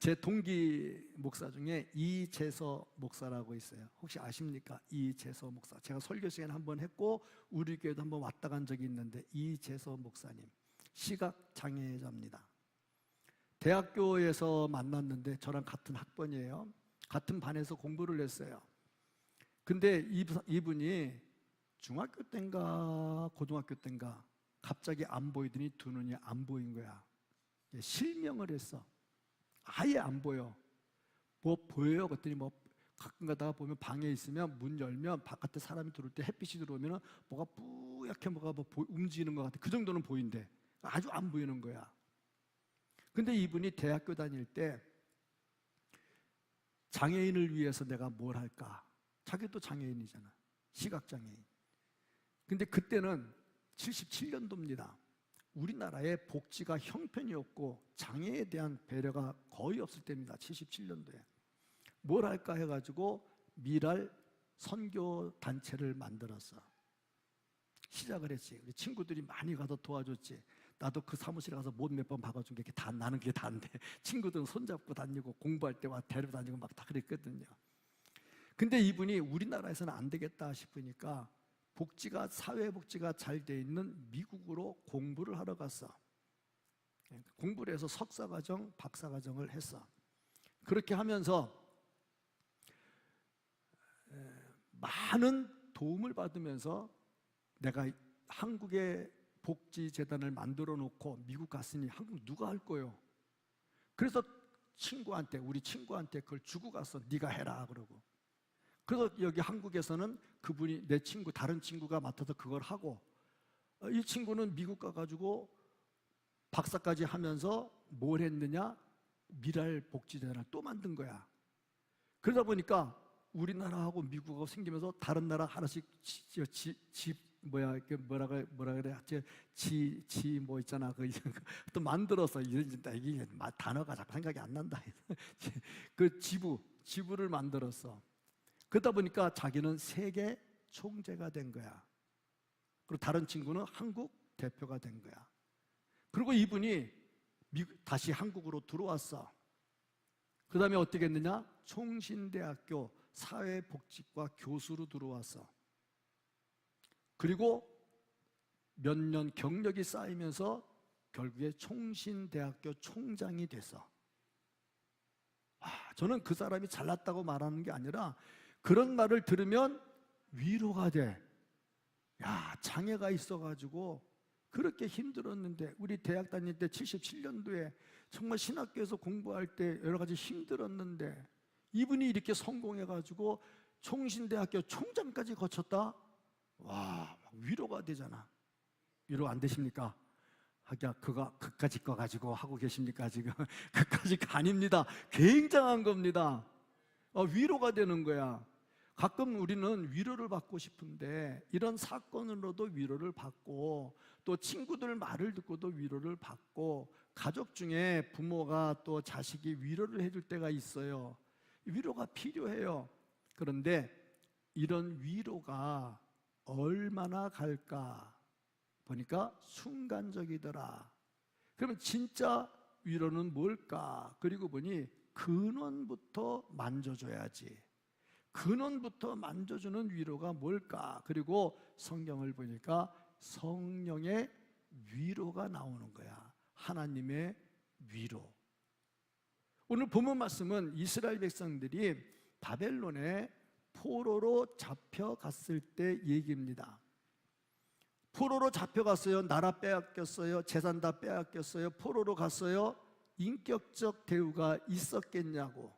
제 동기 목사 중에 이재서 목사라고 있어요. 혹시 아십니까? 이재서 목사. 제가 설교 시간에 한번 했고 우리 교회도 한번 왔다 간 적이 있는데, 이재서 목사님 시각장애자입니다. 대학교에서 만났는데 저랑 같은 학번이에요. 같은 반에서 공부를 했어요. 근데 이분이 중학교 때인가 고등학교 때인가 갑자기 안 보이더니 두 눈이 안 보인 거야. 실명을 했어. 아예 안 보여. 뭐 보여요? 그랬더니 뭐 가끔 가다가 보면 방에 있으면 문 열면 바깥에 사람이 들어올 때 햇빛이 들어오면 뭐가 뿌옇게 뭐가 움직이는 것 같아. 그 정도는 보인대. 아주 안 보이는 거야. 근데 이분이 대학교 다닐 때 장애인을 위해서 내가 뭘 할까? 자기도 장애인이잖아. 시각장애인. 근데 그때는 77년도입니다. 우리나라에 복지가 형편이 없고 장애에 대한 배려가 거의 없을 때입니다. 77년도에. 뭘 할까 해가지고 미랄 선교 단체를 만들었어. 시작을 했지. 우리 친구들이 많이 가서 도와줬지. 나도 그 사무실에 가서 못 몇 번 박아준 게 나는 그게 다인데 친구들은 손잡고 다니고 공부할 때 와 데리고 다니고 막 다 그랬거든요. 근데 이분이 우리나라에서는 안 되겠다 싶으니까 사회복지가 잘 돼 있는 미국으로 공부를 하러 갔어. 공부를 해서 석사과정, 박사과정을 했어. 그렇게 하면서 많은 도움을 받으면서 내가 한국의 복지재단을 만들어 놓고 미국 갔으니 한국 누가 할 거요? 그래서 우리 친구한테 그걸 주고 갔어. 네가 해라 그러고. 그래서 여기 한국에서는 그분이 다른 친구가 맡아서 그걸 하고, 이 친구는 미국 가가지고 박사까지 하면서 뭘 했느냐? 미랄 복지재단을 또 만든 거야. 그러다 보니까 우리나라하고 미국하고 생기면서 다른 나라 하나씩 뭐 있잖아. 또 만들어서, 이게 단어가 자꾸 생각이 안 난다. 그 지부를 만들었어. 그러다 보니까 자기는 세계 총재가 된 거야. 그리고 다른 친구는 한국 대표가 된 거야. 그리고 이분이 다시 한국으로 들어왔어. 그 다음에 어떻게 했느냐? 총신대학교 사회복지과 교수로 들어왔어. 그리고 몇 년 경력이 쌓이면서 결국에 총신대학교 총장이 됐어. 저는 그 사람이 잘났다고 말하는 게 아니라 그런 말을 들으면 위로가 돼. 장애가 있어가지고 그렇게 힘들었는데, 우리 대학 다닐 때 77년도에 정말 신학교에서 공부할 때 여러 가지 힘들었는데 이분이 이렇게 성공해가지고 총신대학교 총장까지 거쳤다? 위로가 되잖아. 위로 안 되십니까? 하기야, 그까짓 거 가지고 하고 계십니까 지금? 그까짓 아닙니다. 굉장한 겁니다. 위로가 되는 거야. 가끔 우리는 위로를 받고 싶은데 이런 사건으로도 위로를 받고, 또 친구들 말을 듣고도 위로를 받고, 가족 중에 부모가 또 자식이 위로를 해줄 때가 있어요. 위로가 필요해요. 그런데 이런 위로가 얼마나 갈까 보니까 순간적이더라. 그러면 진짜 위로는 뭘까? 그리고 보니 근원부터 만져줘야지. 근원부터 만져주는 위로가 뭘까? 그리고 성경을 보니까 성령의 위로가 나오는 거야. 하나님의 위로. 오늘 본문 말씀은 이스라엘 백성들이 바벨론에 포로로 잡혀갔을 때 얘기입니다. 포로로 잡혀갔어요. 나라 빼앗겼어요. 재산 다 빼앗겼어요. 포로로 갔어요. 인격적 대우가 있었겠냐고.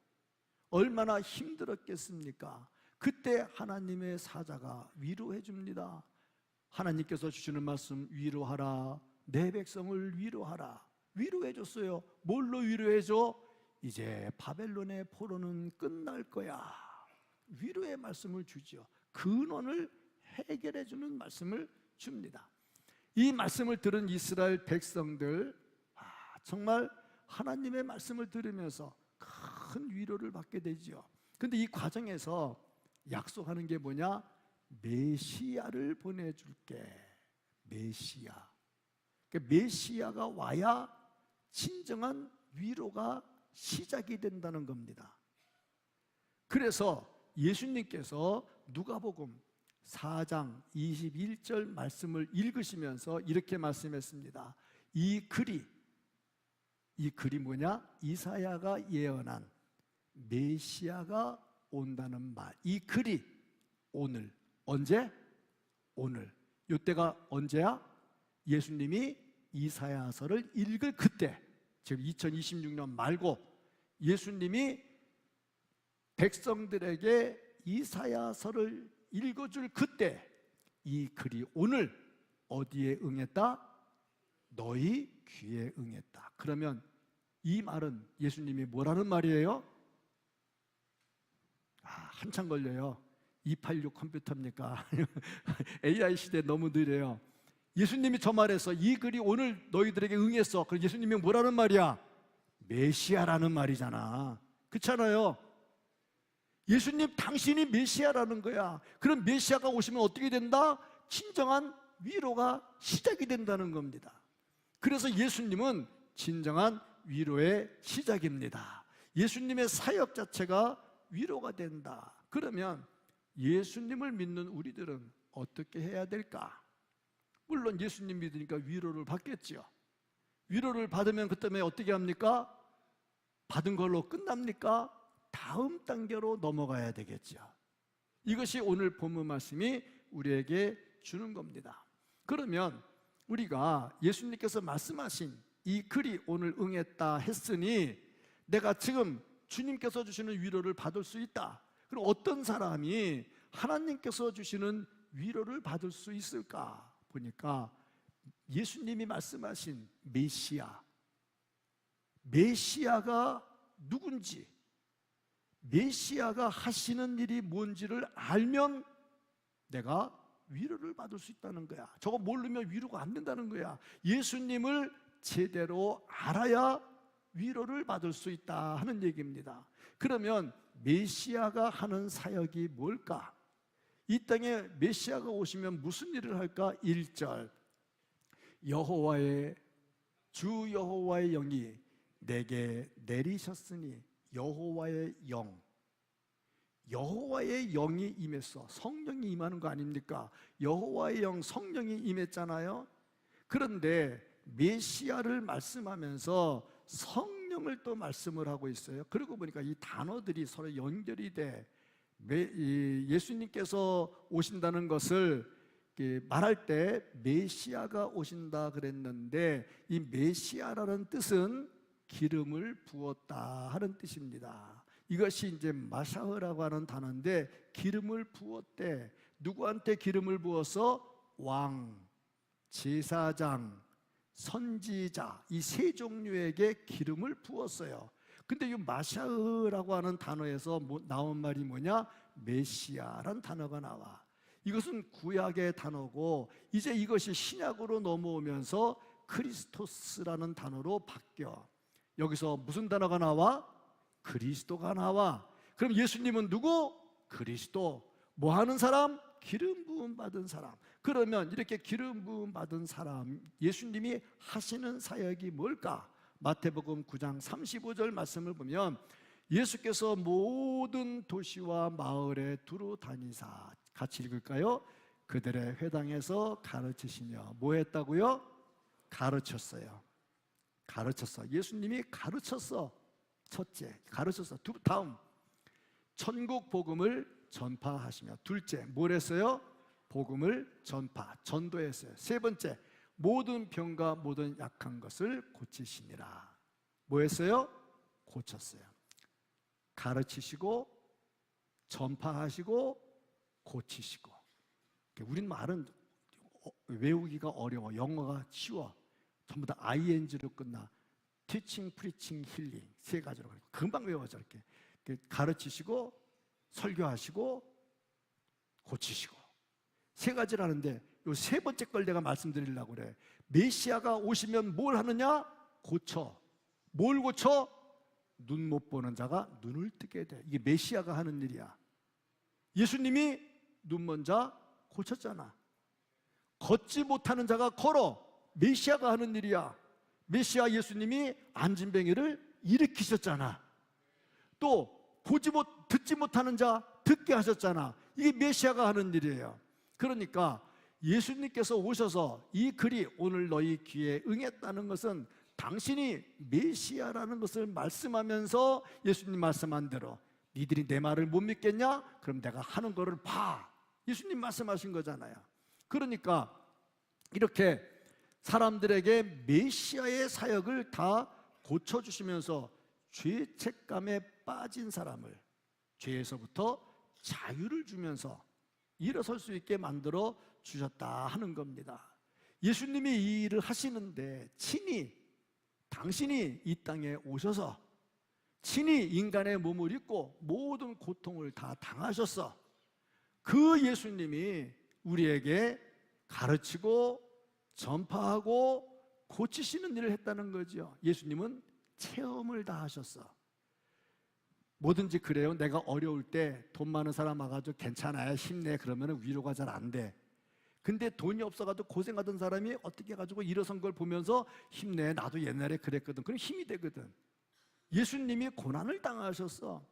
얼마나 힘들었겠습니까? 그때 하나님의 사자가 위로해 줍니다. 하나님께서 주시는 말씀, 위로하라. 내 백성을 위로하라. 위로해 줬어요. 뭘로 위로해 줘? 이제 바벨론의 포로는 끝날 거야. 위로의 말씀을 주죠. 근원을 해결해 주는 말씀을 줍니다. 이 말씀을 들은 이스라엘 백성들, 정말 하나님의 말씀을 들으면서 큰 위로를 받게 되죠. 그런데 이 과정에서 약속하는 게 뭐냐? 메시아를 보내줄게. 메시아. 그러니까 메시아가 와야 진정한 위로가 시작이 된다는 겁니다. 그래서 예수님께서 누가복음 4장 21절 말씀을 읽으시면서 이렇게 말씀했습니다. 이 글이 뭐냐? 이사야가 예언한 메시아가 온다는 말. 이 글이 오늘, 언제? 오늘. 이때가 언제야? 예수님이 이사야서를 읽을 그때, 지금 2026년 말고 예수님이 백성들에게 이사야서를 읽어줄 그때 이 글이 오늘 어디에 응했다? 너희 귀에 응했다. 그러면 이 말은 예수님이 뭐라는 말이에요? 한참 걸려요. 286 컴퓨터입니까? AI 시대 너무 느려요. 예수님이 저 말해서 이 글이 오늘 너희들에게 응했어. 그럼 예수님이 뭐라는 말이야? 메시아라는 말이잖아. 그렇잖아요. 예수님 당신이 메시아라는 거야. 그럼 메시아가 오시면 어떻게 된다? 진정한 위로가 시작이 된다는 겁니다. 그래서 예수님은 진정한 위로의 시작입니다. 예수님의 사역 자체가 위로가 된다. 그러면 예수님을 믿는 우리들은 어떻게 해야 될까? 물론 예수님 믿으니까 위로를 받겠죠. 위로를 받으면 그 때문에 어떻게 합니까? 받은 걸로 끝납니까? 다음 단계로 넘어가야 되겠죠. 이것이 오늘 본문 말씀이 우리에게 주는 겁니다. 그러면 우리가 예수님께서 말씀하신 이 글이 오늘 응했다 했으니 내가 지금 주님께서 주시는 위로를 받을 수 있다. 그럼 어떤 사람이 하나님께서 주시는 위로를 받을 수 있을까? 보니까 예수님이 말씀하신 메시아가 누군지, 메시아가 하시는 일이 뭔지를 알면 내가 위로를 받을 수 있다는 거야. 저거 모르면 위로가 안 된다는 거야. 예수님을 제대로 알아야 위로를 받을 수 있다 하는 얘기입니다. 그러면 메시아가 하는 사역이 뭘까? 이 땅에 메시아가 오시면 무슨 일을 할까? 1절 주 여호와의 영이 내게 내리셨으니 여호와의 영이 임했어. 성령이 임하는 거 아닙니까? 여호와의 영, 성령이 임했잖아요. 그런데 메시아를 말씀하면서 성령을 또 말씀을 하고 있어요. 그러고 보니까 이 단어들이 서로 연결이 돼. 예수님께서 오신다는 것을 말할 때 메시아가 오신다 그랬는데 이 메시아라는 뜻은 기름을 부었다 하는 뜻입니다. 이것이 이제 마샤흐라고 하는 단어인데 기름을 부었대. 누구한테 기름을 부어서? 왕, 제사장, 선지자, 이 세 종류에게 기름을 부었어요. 근데 이 마샤흐라고 하는 단어에서 나온 말이 뭐냐? 메시아라는 단어가 나와. 이것은 구약의 단어고 이제 이것이 신약으로 넘어오면서 크리스토스라는 단어로 바뀌어. 여기서 무슨 단어가 나와? 그리스도가 나와. 그럼 예수님은 누구? 그리스도. 뭐 하는 사람? 기름 부음 받은 사람. 그러면 이렇게 기름 부음 받은 사람, 예수님이 하시는 사역이 뭘까? 마태복음 9장 35절 말씀을 보면 예수께서 모든 도시와 마을에 두루 다니사, 같이 읽을까요? 그들의 회당에서 가르치시며 뭐 했다고요? 가르쳤어요. 예수님이 가르쳤어. 첫째, 가르쳤어. 다음, 천국 복음을 전파하시며. 둘째, 뭘 했어요? 복음을 전도했어요. 세 번째, 모든 병과 모든 약한 것을 고치시니라. 뭐 했어요? 고쳤어요. 가르치시고 전파하시고 고치시고. 우린 말은 외우기가 어려워. 영어가 쉬워. 전부 다 ing로 끝나. Teaching, Preaching, Healing 세 가지로 금방 외워져. 이렇게 가르치시고 설교하시고 고치시고 세 가지라는데 이 세 번째 걸 내가 말씀드리려고 그래. 메시아가 오시면 뭘 하느냐? 고쳐. 뭘 고쳐? 눈 못 보는 자가 눈을 뜨게 돼. 이게 메시아가 하는 일이야. 예수님이 눈 먼 자 고쳤잖아. 걷지 못하는 자가 걸어. 메시아가 하는 일이야. 메시아 예수님이 안진뱅이를 일으키셨잖아. 또 듣지 못하는 자 듣게 하셨잖아. 이게 메시아가 하는 일이에요. 그러니까 예수님께서 오셔서 이 글이 오늘 너희 귀에 응했다는 것은 당신이 메시아라는 것을 말씀하면서 예수님 말씀한 대로 니들이 내 말을 못 믿겠냐? 그럼 내가 하는 거를 봐. 예수님 말씀하신 거잖아요. 그러니까 이렇게 사람들에게 메시아의 사역을 다 고쳐주시면서 죄책감에 빠진 사람을 죄에서부터 자유를 주면서 일어설 수 있게 만들어 주셨다 하는 겁니다. 예수님이 이 일을 하시는데 친히 당신이 이 땅에 오셔서 친히 인간의 몸을 입고 모든 고통을 다 당하셨어. 그 예수님이 우리에게 가르치고 전파하고 고치시는 일을 했다는 거죠. 예수님은 체험을 다 하셨어. 뭐든지 그래요. 내가 어려울 때 돈 많은 사람 와가지고 괜찮아요, 힘내, 그러면 위로가 잘 안 돼. 근데 돈이 없어가지고 고생하던 사람이 어떻게 해가지고 일어선 걸 보면서 힘내, 나도 옛날에 그랬거든. 그럼 힘이 되거든. 예수님이 고난을 당하셨어.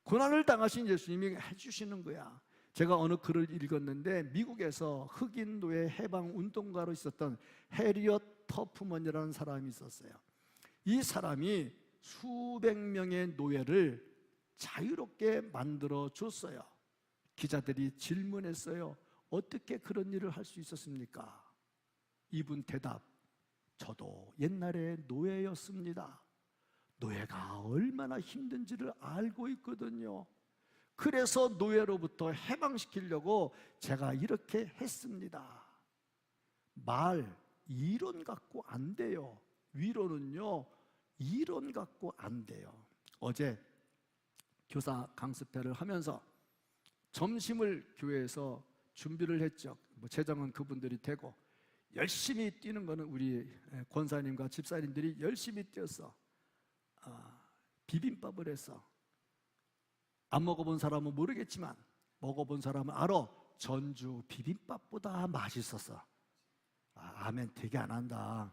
고난을 당하신 예수님이 해주시는 거야. 제가 어느 글을 읽었는데 미국에서 흑인 노예 해방 운동가로 있었던 해리엇 터프먼이라는 사람이 있었어요. 이 사람이 수백 명의 노예를 자유롭게 만들어 줬어요. 기자들이 질문했어요. 어떻게 그런 일을 할 수 있었습니까? 이분 대답, 저도 옛날에 노예였습니다. 노예가 얼마나 힘든지를 알고 있거든요. 그래서 노예로부터 해방시키려고 제가 이렇게 했습니다. 이론 갖고 안 돼요. 위로는요, 이론 갖고 안 돼요. 어제 교사 강습회를 하면서 점심을 교회에서 준비를 했죠. 재정은 그분들이 되고 열심히 뛰는 거는 우리 권사님과 집사님들이 열심히 뛰었어. 비빔밥을 했어. 안 먹어본 사람은 모르겠지만 먹어본 사람은 알아. 전주 비빔밥보다 맛있었어. 아멘 되게 안 한다.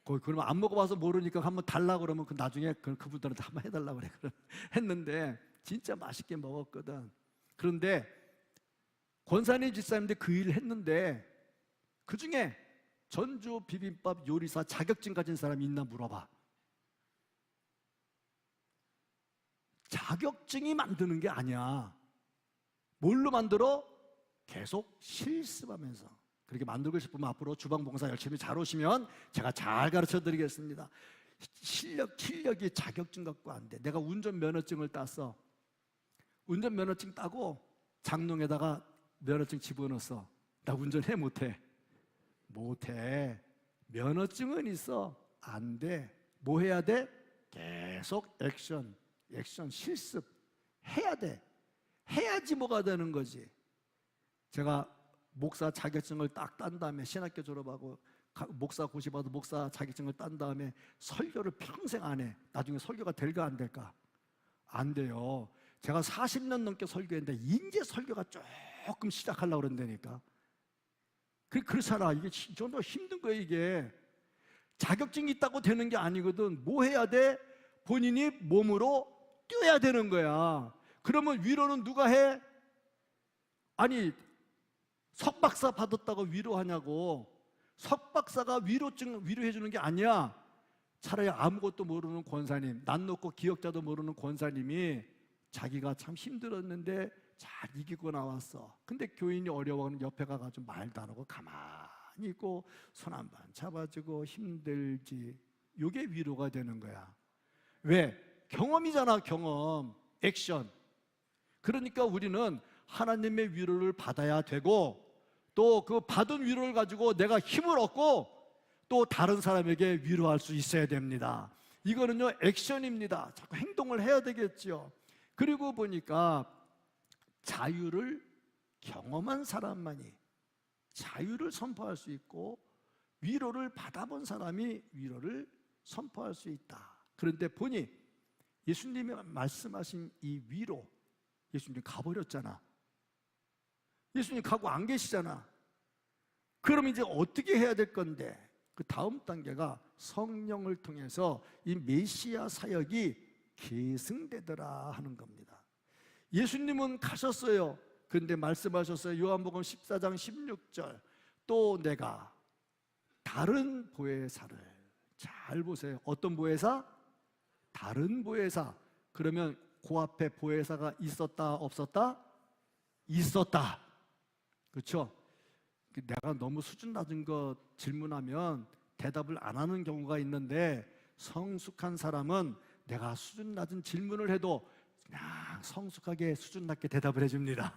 그러면 안 먹어봐서 모르니까 한번 달라고 그러면 나중에 그분들한테 한번 해달라고 그래. 했는데 진짜 맛있게 먹었거든. 그런데 권사님 집사님들 그 일을 했는데 그 중에 전주 비빔밥 요리사 자격증 가진 사람이 있나 물어봐. 자격증이 만드는 게 아니야. 뭘로 만들어? 계속 실습하면서. 그렇게 만들고 싶으면 앞으로 주방봉사 열심히 잘 오시면 제가 잘 가르쳐 드리겠습니다. 실력이 자격증 갖고 안 돼. 내가 운전면허증을 땄어. 운전면허증 따고 장롱에다가 면허증 집어넣었어. 나 운전해 못해? 못해. 면허증은 있어. 안 돼. 뭐 해야 돼? 계속 액션 실습 해야 돼. 해야지 뭐가 되는 거지. 제가 목사 자격증을 딱 딴 다음에 신학교 졸업하고 목사 고시 받아 목사 자격증을 딴 다음에 설교를 평생 안 해. 나중에 설교가 될까 안 될까? 안 돼요. 제가 40년 넘게 설교했는데 이제 설교가 조금 시작하려고 그런다니까. 그렇잖아. 이게 좀 더 힘든 거예요. 이게 자격증이 있다고 되는 게 아니거든. 뭐 해야 돼? 본인이 몸으로 뛰어야 되는 거야. 그러면 위로는 누가 해? 아니 석박사 받았다고 위로하냐고. 석박사가 위로해 주는 게 아니야. 차라리 아무것도 모르는 권사님, 난 놓고 기억자도 모르는 권사님이 자기가 참 힘들었는데 잘 이기고 나왔어. 근데 교인이 어려워하는 옆에 가가지고 말도 안 하고 가만히 있고 손 한 번 잡아주고 힘들지. 이게 위로가 되는 거야. 왜? 경험이잖아. 경험, 액션. 그러니까 우리는 하나님의 위로를 받아야 되고 또 그 받은 위로를 가지고 내가 힘을 얻고 또 다른 사람에게 위로할 수 있어야 됩니다. 이거는요 액션입니다. 자꾸 행동을 해야 되겠죠. 그리고 보니까 자유를 경험한 사람만이 자유를 선포할 수 있고 위로를 받아본 사람이 위로를 선포할 수 있다. 그런데 보니 예수님이 말씀하신 이 위로, 예수님 가버렸잖아. 예수님 가고 안 계시잖아. 그럼 이제 어떻게 해야 될 건데? 그 다음 단계가 성령을 통해서 이 메시아 사역이 계승되더라 하는 겁니다. 예수님은 가셨어요. 그런데 말씀하셨어요. 요한복음 14장 16절. 또 내가 다른 보혜사를, 잘 보세요. 어떤 보혜사? 다른 보혜사. 그러면 그 앞에 보혜사가 있었다 없었다? 있었다. 그렇죠? 내가 너무 수준 낮은 거 질문하면 대답을 안 하는 경우가 있는데, 성숙한 사람은 내가 수준 낮은 질문을 해도 그냥 성숙하게 수준 낮게 대답을 해줍니다.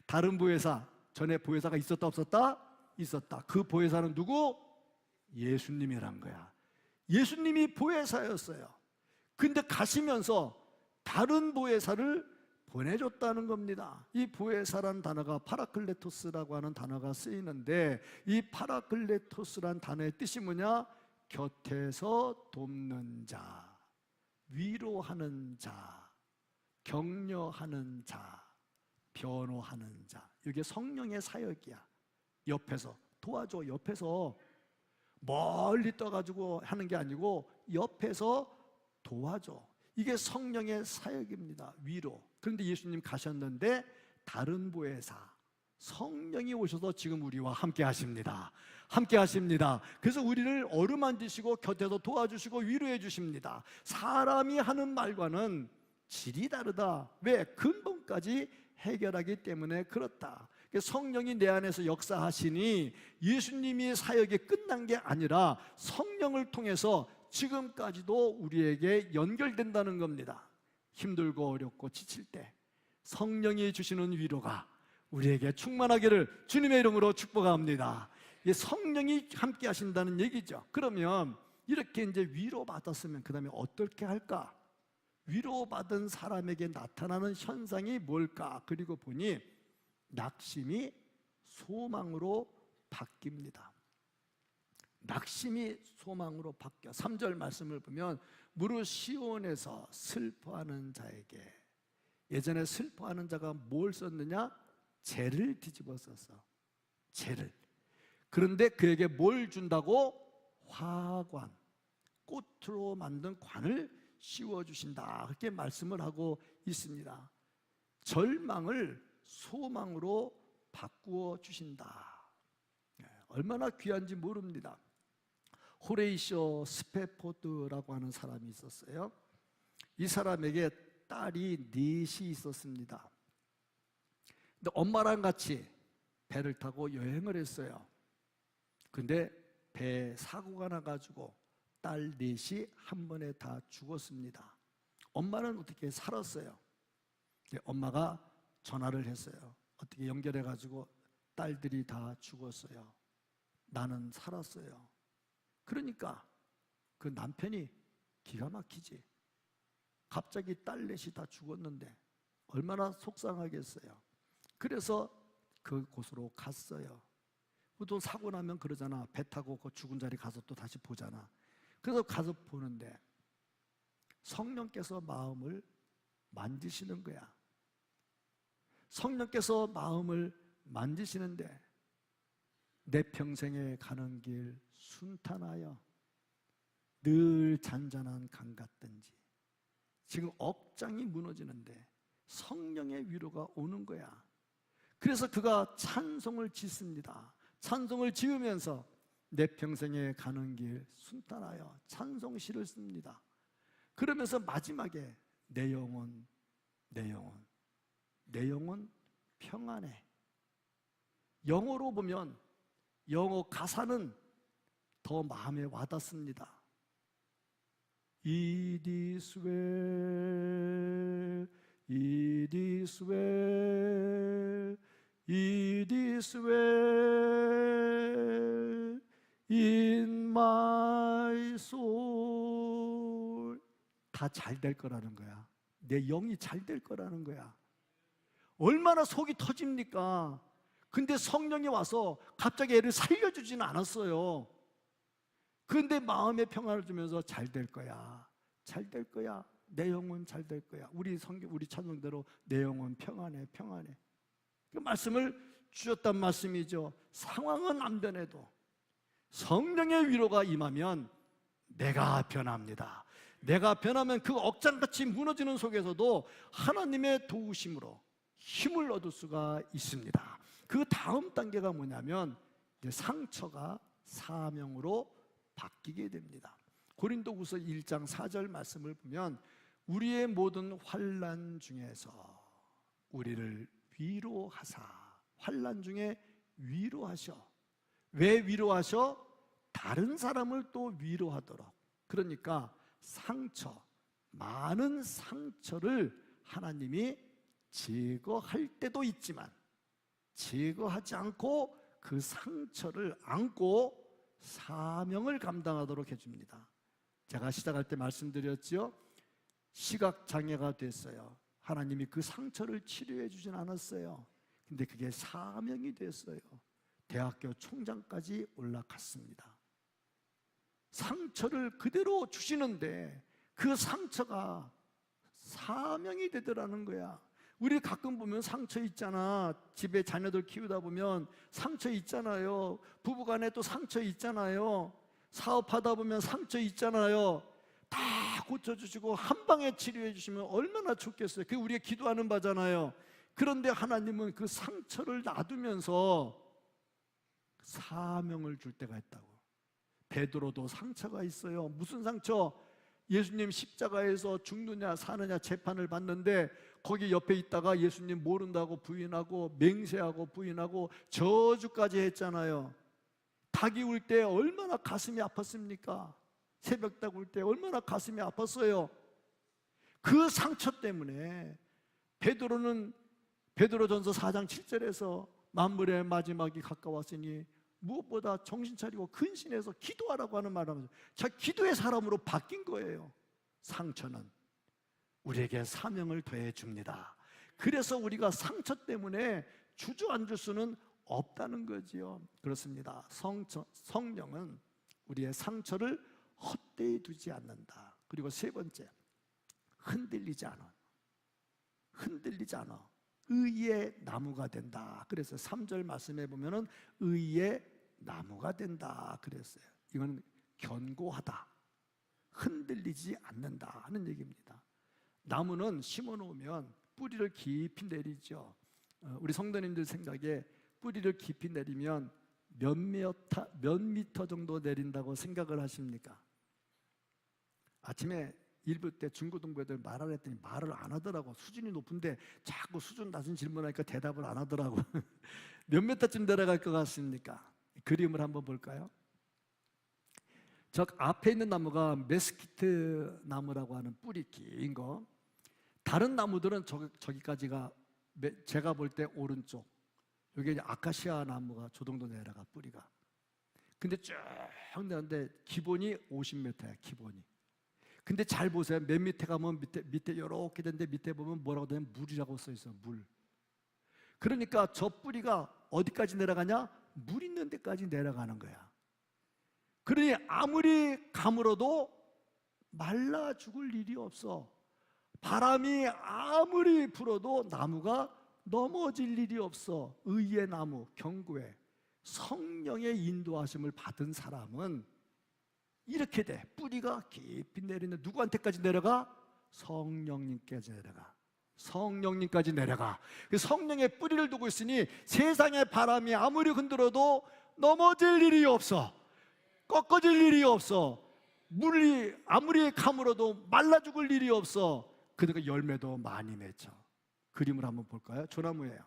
다른 보혜사, 전에 보혜사가 있었다 없었다? 있었다. 그 보혜사는 누구? 예수님이란 거야. 예수님이 보혜사였어요. 근데 가시면서 다른 보혜사를 보내줬다는 겁니다. 이 보혜사란 단어가 파라클레토스라고 하는 단어가 쓰이는데, 이 파라클레토스란 단어의 뜻이 뭐냐? 곁에서 돕는 자, 위로하는 자, 격려하는 자, 변호하는 자. 이게 성령의 사역이야. 옆에서 도와줘. 옆에서 멀리 떠가지고 하는 게 아니고 옆에서 도와줘. 이게 성령의 사역입니다. 위로. 그런데 예수님 가셨는데 다른 보혜사, 성령이 오셔서 지금 우리와 함께 하십니다. 함께 하십니다. 그래서 우리를 어루만지시고 곁에서 도와주시고 위로해 주십니다. 사람이 하는 말과는 질이 다르다. 왜? 근본까지 해결하기 때문에 그렇다. 성령이 내 안에서 역사하시니 예수님이 사역이 끝난 게 아니라 성령을 통해서 지금까지도 우리에게 연결된다는 겁니다. 힘들고 어렵고 지칠 때 성령이 주시는 위로가 우리에게 충만하기를 주님의 이름으로 축복합니다. 성령이 함께 하신다는 얘기죠. 그러면 이렇게 이제 위로받았으면 그 다음에 어떻게 할까? 위로받은 사람에게 나타나는 현상이 뭘까? 그리고 보니 낙심이 소망으로 바뀝니다. 낙심이 소망으로 바뀌어. 3절 말씀을 보면 무릇 시온에서 슬퍼하는 자에게, 예전에 슬퍼하는 자가 뭘 썼느냐? 재를 뒤집어 썼어. 재를. 그런데 그에게 뭘 준다고? 화관, 꽃으로 만든 관을 씌워주신다. 그렇게 말씀을 하고 있습니다. 절망을 소망으로 바꾸어 주신다. 얼마나 귀한지 모릅니다. 호레이쇼 스페포드라고 하는 사람이 있었어요. 이 사람에게 딸이 넷이 있었습니다. 근데 엄마랑 같이 배를 타고 여행을 했어요. 근데 배에 사고가 나가지고 딸 넷이 한 번에 다 죽었습니다. 엄마는 어떻게 살았어요. 엄마가 전화를 했어요. 어떻게 연결해가지고 딸들이 다 죽었어요. 나는 살았어요. 그러니까 그 남편이 기가 막히지. 갑자기 딸 넷이 다 죽었는데 얼마나 속상하겠어요. 그래서 그곳으로 갔어요. 또 사고 나면 그러잖아. 배 타고 그 죽은 자리 가서 또 다시 보잖아. 그래서 가서 보는데 성령께서 마음을 만지시는 거야. 성령께서 마음을 만지시는데 내 평생에 가는 길 순탄하여 늘 잔잔한 강 같든지, 지금 억장이 무너지는데 성령의 위로가 오는 거야. 그래서 그가 찬송을 짓습니다. 찬송을 지으면서 내 평생에 가는 길 순탄하여 찬송시를 씁니다. 그러면서 마지막에 내 영혼 평안해. 영어로 보면 영어 가사는 더 마음에 와닿습니다. It is well, it is well, it is well in my soul. 다 잘 될 거라는 거야. 내 영이 잘 될 거라는 거야. 얼마나 속이 터집니까? 근데 성령이 와서 갑자기 애를 살려주지는 않았어요. 그런데 마음의 평안을 주면서 잘 될 거야. 잘 될 거야. 내 영혼 잘 될 거야. 우리 찬송대로 내 영혼 평안해. 그 말씀을 주셨단 말씀이죠. 상황은 안 변해도 성령의 위로가 임하면 내가 변합니다. 내가 변하면 그 억장같이 무너지는 속에서도 하나님의 도우심으로 힘을 얻을 수가 있습니다. 그 다음 단계가 뭐냐면 이제 상처가 사명으로 바뀌게 됩니다. 고린도후서 1장 4절 말씀을 보면 우리의 모든 환난 중에서 우리를 위로하사, 환난 중에 위로하셔. 왜 위로하셔? 다른 사람을 또 위로하도록. 그러니까 상처, 많은 상처를 하나님이 제거할 때도 있지만 제거하지 않고 그 상처를 안고 사명을 감당하도록 해줍니다. 제가 시작할 때 말씀드렸죠. 시각장애가 됐어요. 하나님이 그 상처를 치료해 주진 않았어요. 근데 그게 사명이 됐어요. 대학교 총장까지 올라갔습니다. 상처를 그대로 주시는데 그 상처가 사명이 되더라는 거야. 우리 가끔 보면 상처 있잖아. 집에 자녀들 키우다 보면 상처 있잖아요. 부부간에 또 상처 있잖아요. 사업하다 보면 상처 있잖아요. 다 고쳐주시고 한 방에 치료해 주시면 얼마나 좋겠어요. 그게 우리가 기도하는 바잖아요. 그런데 하나님은 그 상처를 놔두면서 사명을 줄 때가 있다고. 베드로도 상처가 있어요. 무슨 상처? 예수님 십자가에서 죽느냐 사느냐 재판을 받는데 거기 옆에 있다가 예수님 모른다고 부인하고 맹세하고 부인하고 저주까지 했잖아요. 닭이 울 때 얼마나 가슴이 아팠습니까? 새벽닭 울 때 얼마나 가슴이 아팠어요. 그 상처 때문에 베드로는 베드로전서 4장 7절에서 만물의 마지막이 가까웠으니 무엇보다 정신 차리고 근신해서 기도하라고 하는 말을 하면서 자, 기도의 사람으로 바뀐 거예요. 상처는 우리에게 사명을 더해줍니다. 그래서 우리가 상처 때문에 주저앉을 수는 없다는 거지요. 그렇습니다. 성령은 우리의 상처를 헛되이 두지 않는다. 그리고 세 번째, 흔들리지 않아. 흔들리지 않아. 의의 나무가 된다. 그래서 3절 말씀에 보면은 의의 나무가 된다 그랬어요. 이건 견고하다, 흔들리지 않는다 하는 얘기입니다. 나무는 심어 놓으면 뿌리를 깊이 내리죠. 우리 성도님들 생각에 뿌리를 깊이 내리면 몇 미터 정도 내린다고 생각을 하십니까? 아침에 일부 때 중고등부 애들 말을 했더니 말을 안 하더라고. 수준이 높은데 자꾸 수준 낮은 질문하니까 대답을 안 하더라고. 몇 미터쯤 내려갈 것 같습니까? 그림을 한번 볼까요? 저 앞에 있는 나무가 메스키트 나무라고 하는 뿌리 긴 거. 다른 나무들은 저기까지가 제가 볼 때 오른쪽. 여기 이제 아카시아 나무가 저 정도 내려가 뿌리가. 근데 쭉 내려가는데 기본이 50m야 기본이. 근데 잘 보세요. 맨 밑에 가면 밑에 이렇게 되는데 밑에 보면 뭐라고 되냐면 물이라고 써 있어요. 물. 그러니까 저 뿌리가 어디까지 내려가냐? 물 있는 데까지 내려가는 거야. 그러니 아무리 가물어도 말라 죽을 일이 없어. 바람이 아무리 불어도 나무가 넘어질 일이 없어. 의의 나무, 견고해. 성령의 인도하심을 받은 사람은 이렇게 돼. 뿌리가 깊이 내리는 누구한테까지 내려가? 성령님께까지 내려가. 성령님까지 내려가. 성령의 뿌리를 두고 있으니 세상의 바람이 아무리 흔들어도 넘어질 일이 없어. 꺾어질 일이 없어. 물이 아무리 가물어도 말라 죽을 일이 없어. 그러니까 열매도 많이 맺혀. 그림을 한번 볼까요? 조나무예요.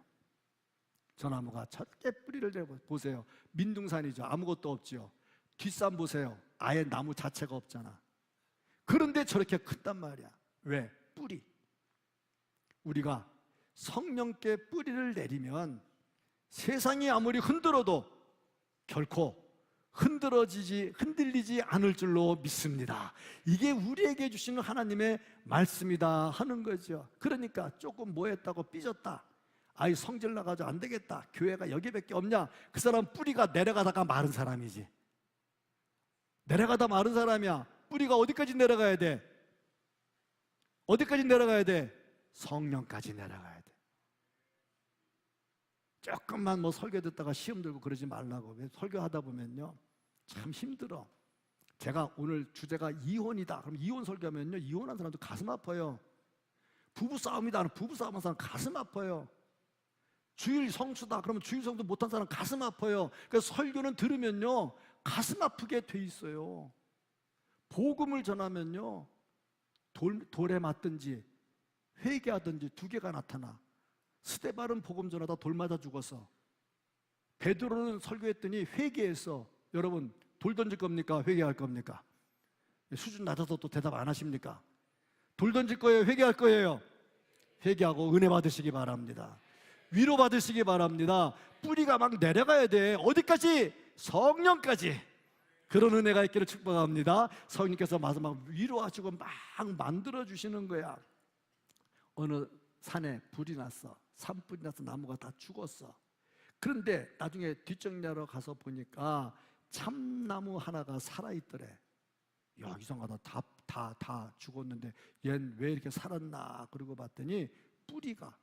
조나무가 저렇게 뿌리를 내고 보세요. 민둥산이죠. 아무것도 없지요. 뒷산 보세요. 아예 나무 자체가 없잖아. 그런데 저렇게 큰단 말이야. 왜? 뿌리. 우리가 성령께 뿌리를 내리면 세상이 아무리 흔들어도 결코 흔들리지 않을 줄로 믿습니다. 이게 우리에게 주시는 하나님의 말씀이다 하는 거죠. 그러니까 조금 뭐 했다고 삐졌다. 아이 성질 나가지고 안 되겠다. 교회가 여기밖에 없냐? 그 사람 뿌리가 내려가다가 마른 사람이지. 내려가다 마른 사람이야. 뿌리가 어디까지 내려가야 돼? 어디까지 내려가야 돼? 성령까지 내려가야 돼. 조금만 뭐 설교 듣다가 시험 들고 그러지 말라고. 왜 설교하다 보면요 참 힘들어. 제가 오늘 주제가 이혼이다. 그럼 이혼 설교하면요, 이혼한 사람도 가슴 아파요. 부부싸움이다. 부부싸움한 사람 가슴 아파요. 주일 성수다. 그러면 주일 성수 못한 사람 가슴 아파요. 그래서 설교는 들으면요, 가슴 아프게 돼 있어요. 복음을 전하면요, 돌에 맞든지 회개하든지 두 개가 나타나. 스데반은 복음 전하다 돌 맞아 죽었어. 베드로는 설교했더니 회개했어. 여러분, 돌 던질 겁니까? 회개할 겁니까? 수준 낮아서 또 대답 안 하십니까? 돌 던질 거예요? 회개할 거예요? 회개하고 은혜 받으시기 바랍니다. 위로 받으시기 바랍니다. 뿌리가 막 내려가야 돼. 어디까지? 성령까지. 그런 은혜가 있기를 축복합니다. 성령께서 마지막 위로하시고 막 만들어주시는 거야. 어느 산에 불이 났어. 산불이 나서 나무가 다 죽었어. 그런데 나중에 뒷정리하러 가서 보니까 참나무 하나가 살아있더래. 야, 이상하다. 다 죽었는데 얜 왜 이렇게 살았나? 그러고 봤더니 뿌리가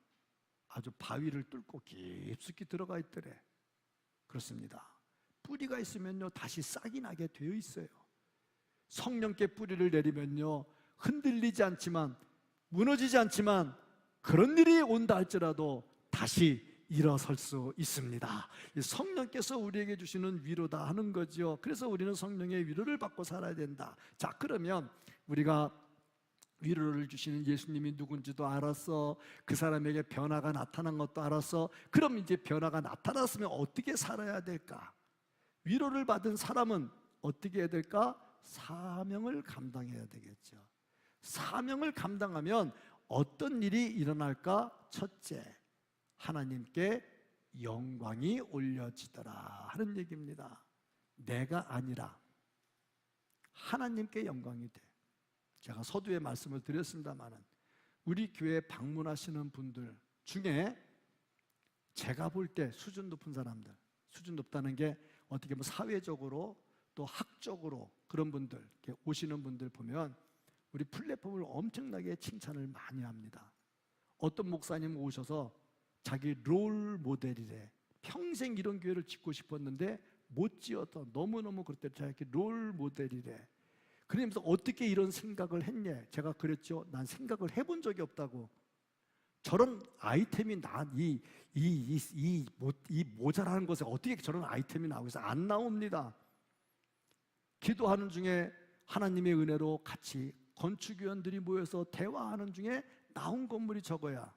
아주 바위를 뚫고 깊숙이 들어가 있더래. 그렇습니다. 뿌리가 있으면요, 다시 싹이 나게 되어 있어요. 성령께 뿌리를 내리면요, 흔들리지 않지만, 무너지지 않지만, 그런 일이 온다 할지라도 다시 일어설 수 있습니다. 성령께서 우리에게 주시는 위로다 하는 거죠. 그래서 우리는 성령의 위로를 받고 살아야 된다. 자, 그러면 우리가 위로를 주시는 예수님이 누군지도 알았어. 그 사람에게 변화가 나타난 것도 알았어. 그럼 이제 변화가 나타났으면 어떻게 살아야 될까? 위로를 받은 사람은 어떻게 해야 될까? 사명을 감당해야 되겠죠. 사명을 감당하면 어떤 일이 일어날까? 첫째, 하나님께 영광이 올려지더라 하는 얘기입니다. 내가 아니라 하나님께 영광이 돼. 제가 서두에 말씀을 드렸습니다마는 우리 교회 방문하시는 분들 중에 제가 볼 때 수준 높은 사람들, 수준 높다는 게 어떻게 보면 사회적으로 또 학적으로 그런 분들, 이렇게 오시는 분들 보면 우리 플랫폼을 엄청나게 칭찬을 많이 합니다. 어떤 목사님 오셔서 자기 롤 모델이래. 평생 이런 교회를 짓고 싶었는데 못 지어서 너무너무 그럴 때 자기 롤 모델이래. 그러면서 어떻게 이런 생각을 했냐? 제가 그랬죠. 난 생각을 해본 적이 없다고. 저런 아이템이 이 모자라는 것에 어떻게 저런 아이템이 나오겠어요? 안 나옵니다. 기도하는 중에 하나님의 은혜로 같이 건축위원들이 모여서 대화하는 중에 나온 건물이 저거야.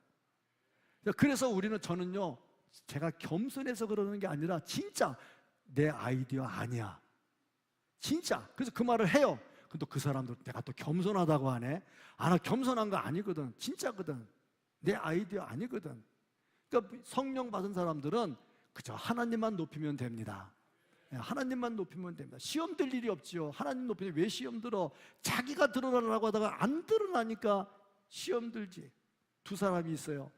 그래서 저는요, 제가 겸손해서 그러는 게 아니라 진짜 내 아이디어 아니야. 진짜. 그래서 그 말을 해요. 근데 그 사람들 내가 또 겸손하다고 하네. 나 겸손한 거 아니거든. 진짜거든. 내 아이디어 아니거든. 그러니까 성령 받은 사람들은 그저 하나님만 높이면 됩니다. 하나님만 높이면 됩니다. 시험 들 일이 없지요. 하나님 높이면 왜 시험 들어? 자기가 드러나려고 하다가 안 드러나니까 시험 들지. 두 사람이 있어요.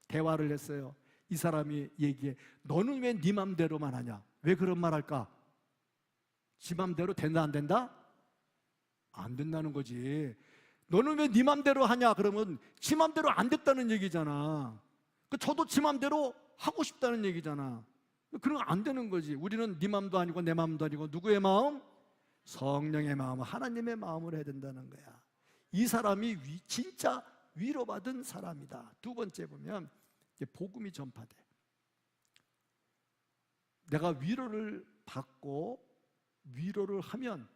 대화를 했어요. 이 사람이 얘기해. 너는 왜 네 맘대로만 하냐? 왜 그런 말 할까? 지 맘대로 된다 안 된다? 안 된다는 거지. 너는 왜 네 맘대로 하냐? 그러면 지 맘대로 안 됐다는 얘기잖아. 저도 지 맘대로 하고 싶다는 얘기잖아. 그런 거 안 되는 거지. 우리는 네 마음도 아니고 내 마음도 아니고 누구의 마음? 성령의 마음, 하나님의 마음을 해야 된다는 거야. 이 사람이 진짜 위로받은 사람이다. 두 번째 보면 복음이 전파돼. 내가 위로를 받고 위로를 하면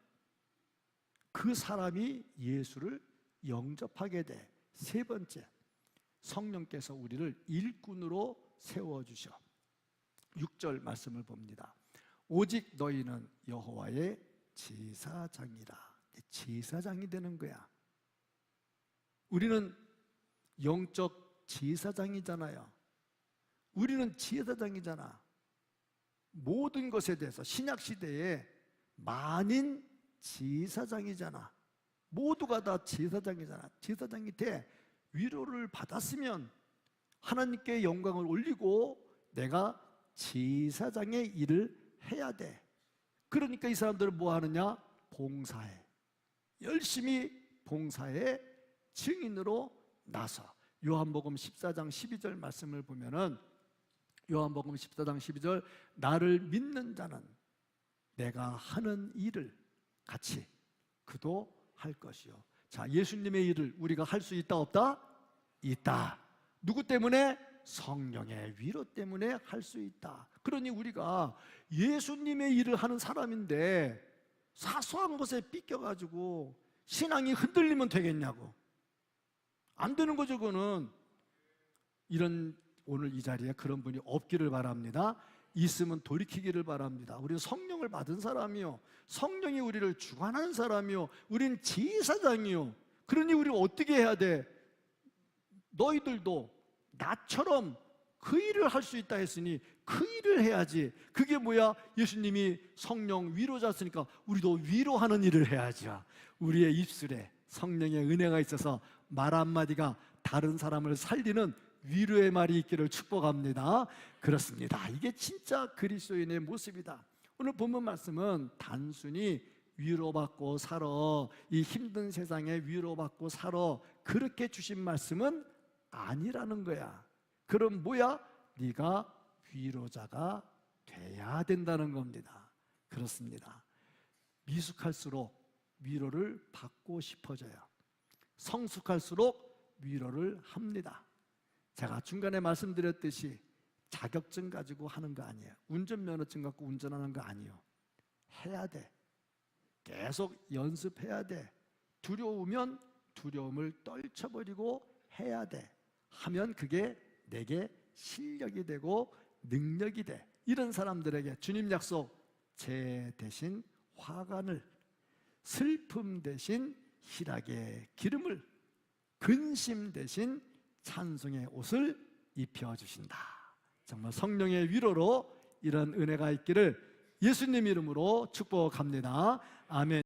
그 사람이 예수를 영접하게 돼. 세 번째, 성령께서 우리를 일꾼으로 세워주셔. 6절 말씀을 봅니다. 오직 너희는 여호와의 제사장이라. 제사장이 되는 거야. 우리는 영적 제사장이잖아요. 우리는 제사장이잖아. 모든 것에 대해서 신약시대에 만인 제사장이잖아. 모두가 다 제사장이잖아. 제사장이 돼. 위로를 받았으면 하나님께 영광을 올리고 내가 제사장의 일을 해야 돼. 그러니까 이 사람들은 뭐 하느냐? 봉사해. 열심히 봉사해. 증인으로 나서. 요한복음 14장 12절 말씀을 보면은 요한복음 14장 12절 나를 믿는 자는 내가 하는 일을 같이 그도 할 것이요. 자, 예수님의 일을 우리가 할 수 있다 없다? 있다. 누구 때문에? 성령의 위로 때문에 할 수 있다. 그러니 우리가 예수님의 일을 하는 사람인데 사소한 것에 삐껴가지고 신앙이 흔들리면 되겠냐고. 안 되는 거죠. 그거는. 이런 오늘 이 자리에 그런 분이 없기를 바랍니다. 있으면 돌이키기를 바랍니다. 우리는 성령을 받은 사람이요, 성령이 우리를 주관하는 사람이요, 우리는 제사장이요. 그러니 우리가 어떻게 해야 돼? 너희들도 나처럼 그 일을 할 수 있다 했으니 그 일을 해야지. 그게 뭐야? 예수님이 성령 위로자였으니까 우리도 위로하는 일을 해야죠. 우리의 입술에 성령의 은혜가 있어서 말 한마디가 다른 사람을 살리는 위로의 말이 있기를 축복합니다. 그렇습니다. 이게 진짜 그리스도인의 모습이다. 오늘 본문 말씀은 단순히 위로받고 살아, 이 힘든 세상에 위로받고 살아, 그렇게 주신 말씀은 아니라는 거야. 그럼 뭐야? 네가 위로자가 돼야 된다는 겁니다. 그렇습니다. 미숙할수록 위로를 받고 싶어져요. 성숙할수록 위로를 합니다. 제가 중간에 말씀드렸듯이 자격증 가지고 하는 거 아니에요. 운전면허증 갖고 운전하는 거 아니에요. 해야 돼. 계속 연습해야 돼. 두려우면 두려움을 떨쳐버리고 해야 돼. 하면 그게 내게 실력이 되고 능력이 돼. 이런 사람들에게 주님 약속, 재 대신 화관을, 슬픔 대신 희락의 기름을, 근심 대신 찬송의 옷을 입혀주신다. 정말 성령의 위로로 이런 은혜가 있기를 예수님 이름으로 축복합니다. 아멘.